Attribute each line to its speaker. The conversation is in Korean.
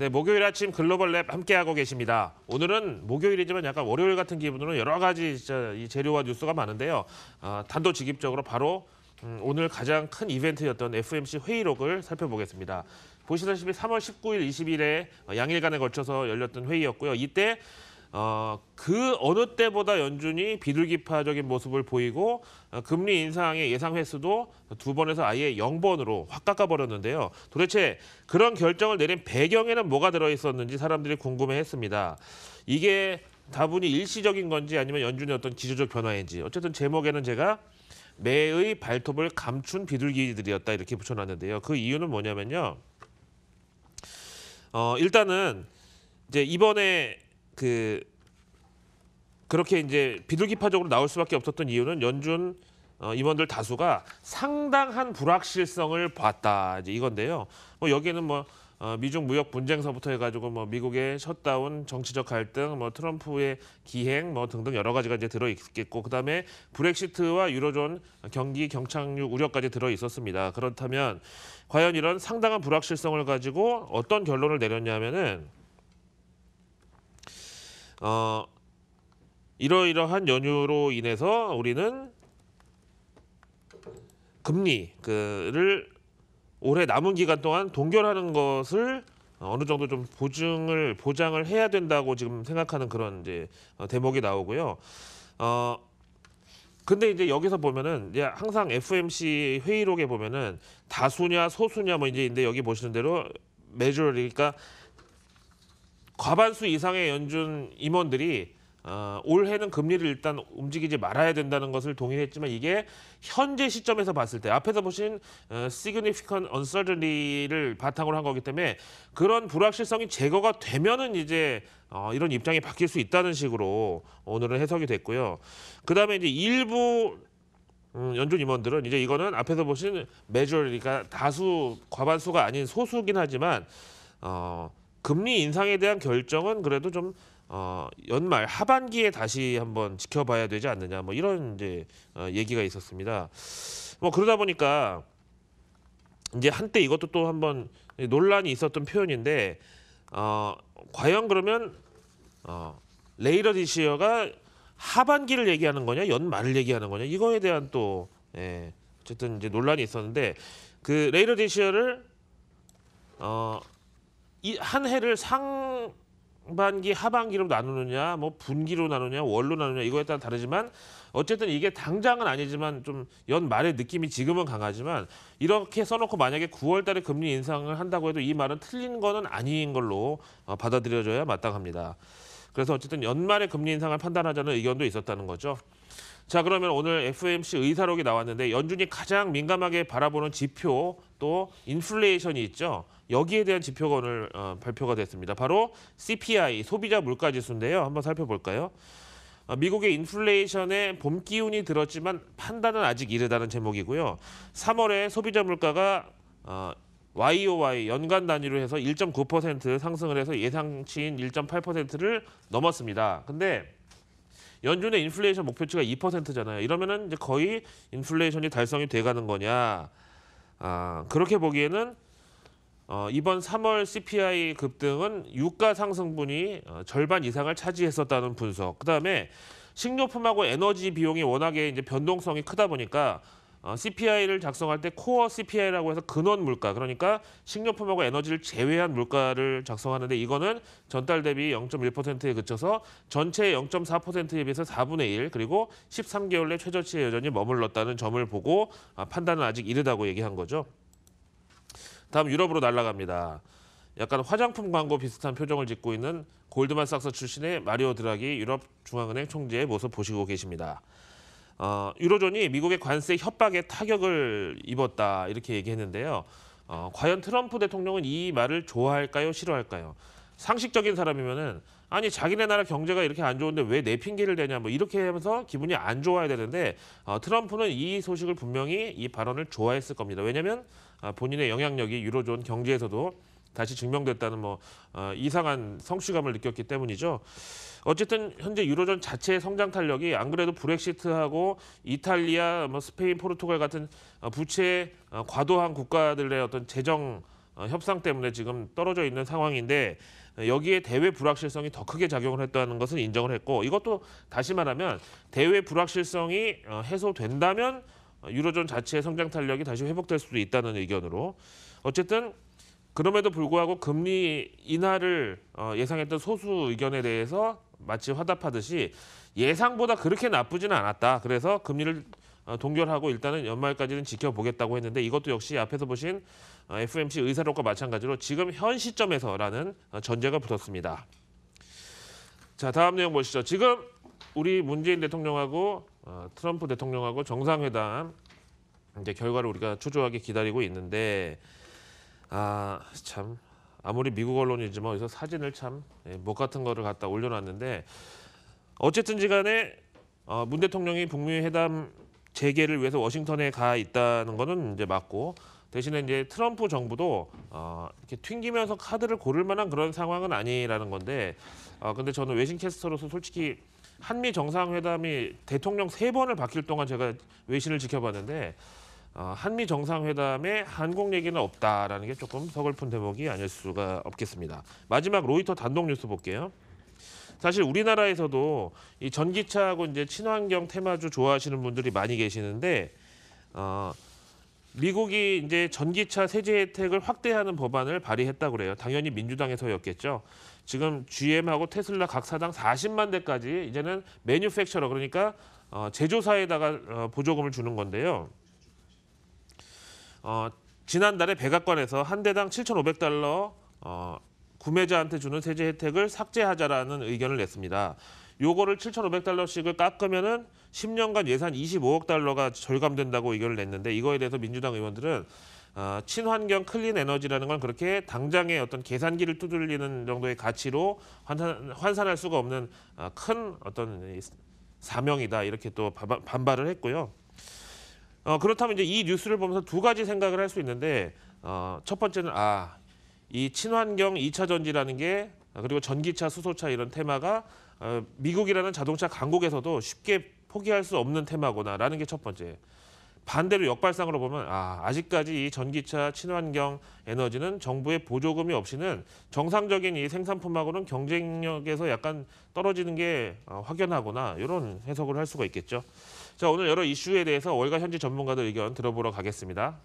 Speaker 1: 네, 목요일 아침 글로벌 랩 함께하고 계십니다. 오늘은 목요일이지만 약간 월요일 같은 기분으로 여러 가지 진짜 이 재료와 뉴스가 많은데요. 단도직입적으로 바로 오늘 가장 큰 이벤트였던 FMC 회의록을 살펴보겠습니다. 보시다시피 3월 19일, 20일에 양일간에 걸쳐서 열렸던 회의였고요. 이때 그 어느 때보다 연준이 비둘기파적인 모습을 보이고 금리 인상의 예상 횟수도 2번에서 아예 0번으로 확 깎아버렸는데요. 도대체 그런 결정을 내린 배경에는 뭐가 들어있었는지 사람들이 궁금해했습니다. 이게 다분히 일시적인 건지 아니면 연준의 어떤 기조적 변화인지. 어쨌든 제목에는 제가 매의 발톱을 감춘 비둘기들이었다 이렇게 붙여놨는데요. 그 이유는 뭐냐면요. 일단은 이제 이번에 그렇게 이제 비둘기파적으로 나올 수밖에 없었던 이유는 연준 임원들 다수가 상당한 불확실성을 봤다 이제 이건데요. 여기에는 미중 무역 분쟁서부터 해가지고 미국의 셧다운, 정치적 갈등, 트럼프의 기행 등등 여러 가지가 이제 들어 있겠고, 그다음에 브렉시트와 유로존 경기 경착륙 우려까지 들어 있었습니다. 그렇다면 과연 이런 상당한 불확실성을 가지고 어떤 결론을 내렸냐면은 이러이러한 연유로 인해서 우리는 금리를 올해 남은 기간 동안 동결하는 것을 어느 정도 좀 보장을 해야 된다고 지금 생각하는 그런 이제 대목이 나오고요. 근데 이제 여기서 보면은 이제 항상 FMC 회의록에 보면은 다수냐 소수냐 이제 근데 여기 보시는 대로 메저리니까 과반수 이상의 연준 임원들이 올해는 금리를 일단 움직이지 말아야 된다는 것을 동의했지만 이게 현재 시점에서 봤을 때 앞에서 보신 significant uncertainty를 바탕으로 한 거기 때문에 그런 불확실성이 제거가 되면은 이제 이런 입장이 바뀔 수 있다는 식으로 오늘은 해석이 됐고요. 그다음에 이제 일부 연준 임원들은 이제 이거는 앞에서 보신 majority가 다수 과반수가 아닌 소수긴 하지만 금리 인상에 대한 결정은 그래도 좀 연말 하반기에 다시 한번 지켜봐야 되지 않느냐 이런 이제 얘기가 있었습니다. 그러다 보니까 이제 한때 이것도 또 한번 논란이 있었던 표현인데 과연 그러면 레이더 디시어가 하반기를 얘기하는 거냐 연말을 얘기하는 거냐 이거에 대한 또 어쨌든 이제 논란이 있었는데 그 레이더 디시어를 이 한 해를 상반기, 하반기로 나누느냐, 분기로 나누냐, 월로 나누냐 이거에 따라 다르지만 어쨌든 이게 당장은 아니지만 좀 연말의 느낌이 지금은 강하지만 이렇게 써놓고 만약에 9월달에 금리 인상을 한다고 해도 이 말은 틀린 거는 아닌 걸로 받아들여져야 마땅합니다. 그래서 어쨌든 연말에 금리 인상을 판단하자는 의견도 있었다는 거죠. 자, 그러면 오늘 FMC 의사록이 나왔는데 연준이 가장 민감하게 바라보는 지표 또 인플레이션이 있죠. 여기에 대한 지표가 오늘 발표가 됐습니다. 바로 CPI, 소비자 물가지수인데요. 한번 살펴볼까요? 미국의 인플레이션에 봄 기운이 들었지만 판단은 아직 이르다는 제목이고요. 3월에 소비자 물가가 YOY 연간 단위로 해서 1.9% 상승을 해서 예상치인 1.8%를 넘었습니다. 근데 연준의 인플레이션 목표치가 2%잖아요. 이러면은 이제 거의 인플레이션이 달성이 돼가는 거냐? 그렇게 보기에는 이번 3월 CPI 급등은 유가 상승분이 절반 이상을 차지했었다는 분석. 그다음에 식료품하고 에너지 비용이 워낙에 이제 변동성이 크다 보니까 CPI를 작성할 때 코어 CPI라고 해서 근원 물가, 그러니까 식료품하고 에너지를 제외한 물가를 작성하는데 이거는 전달 대비 0.1%에 그쳐서 전체의 0.4%에 비해서 4분의 1, 그리고 13개월 내 최저치에 여전히 머물렀다는 점을 보고 판단은 아직 이르다고 얘기한 거죠. 다음 유럽으로 날아갑니다. 약간 화장품 광고 비슷한 표정을 짓고 있는 골드만삭스 출신의 마리오 드라기 유럽 중앙은행 총재의 모습 보시고 계십니다. 유로존이 미국의 관세 협박에 타격을 입었다 이렇게 얘기했는데요. 과연 트럼프 대통령은 이 말을 좋아할까요? 싫어할까요? 상식적인 사람이면은 아니 자기네 나라 경제가 이렇게 안 좋은데 왜 내 핑계를 대냐 이렇게 하면서 기분이 안 좋아야 되는데 트럼프는 이 소식을 분명히 이 발언을 좋아했을 겁니다. 왜냐하면 본인의 영향력이 유로존 경제에서도 다시 증명됐다는 이상한 성취감을 느꼈기 때문이죠. 어쨌든 현재 유로존 자체의 성장 탄력이 안 그래도 브렉시트하고 이탈리아, 스페인, 포르투갈 같은 부채 과도한 국가들의 어떤 재정 협상 때문에 지금 떨어져 있는 상황인데 여기에 대외 불확실성이 더 크게 작용을 했다는 것은 인정을 했고 이것도 다시 말하면 대외 불확실성이 해소된다면 유로존 자체의 성장 탄력이 다시 회복될 수도 있다는 의견으로 어쨌든 그럼에도 불구하고 금리 인하를 예상했던 소수 의견에 대해서 마치 화답하듯이 예상보다 그렇게 나쁘지는 않았다. 그래서 금리를 동결하고 일단은 연말까지는 지켜보겠다고 했는데 이것도 역시 앞에서 보신 FOMC 의사록과 마찬가지로 지금 현 시점에서라는 전제가 붙었습니다. 자, 다음 내용 보시죠. 지금 우리 문재인 대통령하고 트럼프 대통령하고 정상회담 이제 결과를 우리가 초조하게 기다리고 있는데 참 아무리 미국 언론이지만 여기서 사진을 참 목 같은 거를 갖다 올려놨는데 어쨌든지 간에 문 대통령이 북미 회담 재개를 위해서 워싱턴에 가 있다는 거는 이제 맞고 대신에 이제 트럼프 정부도 이렇게 튕기면서 카드를 고를 만한 그런 상황은 아니라는 건데 근데 저는 외신 캐스터로서 솔직히 한미 정상회담이 대통령 3번을 바뀔 동안 제가 외신을 지켜봤는데 한미 정상회담에 한국 얘기는 없다라는 게 조금 서글픈 대목이 아닐 수가 없겠습니다. 마지막 로이터 단독 뉴스 볼게요. 사실 우리나라에서도 이 전기차하고 이제 친환경 테마주 좋아하시는 분들이 많이 계시는데 미국이 이제 전기차 세제 혜택을 확대하는 법안을 발의했다고 그래요. 당연히 민주당에서였겠죠. 지금 GM하고 테슬라 각 사당 40만 대까지 이제는 매뉴팩처러 그러니까 제조사에다가 보조금을 주는 건데요. 지난달에 백악관에서 한 대당 $7,500 구매자한테 주는 세제 혜택을 삭제하자라는 의견을 냈습니다. 요거를 $7,500씩을 깎으면은 10년간 예산 $25억 절감된다고 의견을 냈는데 이거에 대해서 민주당 의원들은 친환경 클린 에너지라는 건 그렇게 당장의 어떤 계산기를 두들리는 정도의 가치로 환산할 수가 없는 큰 어떤 사명이다 이렇게 또 반발을 했고요. 그렇다면 이제 이 뉴스를 보면서 두 가지 생각을 할 수 있는데 첫 번째는 이 친환경 2차 전지라는 게 그리고 전기차, 수소차 이런 테마가 미국이라는 자동차 강국에서도 쉽게 포기할 수 없는 테마구나라는 게 첫 번째. 반대로 역발상으로 보면 아직까지 이 전기차, 친환경 에너지는 정부의 보조금이 없이는 정상적인 이 생산품하고는 경쟁력에서 약간 떨어지는 게 확연하구나 이런 해석을 할 수가 있겠죠. 자, 오늘 여러 이슈에 대해서 월가 현지 전문가들 의견 들어보러 가겠습니다.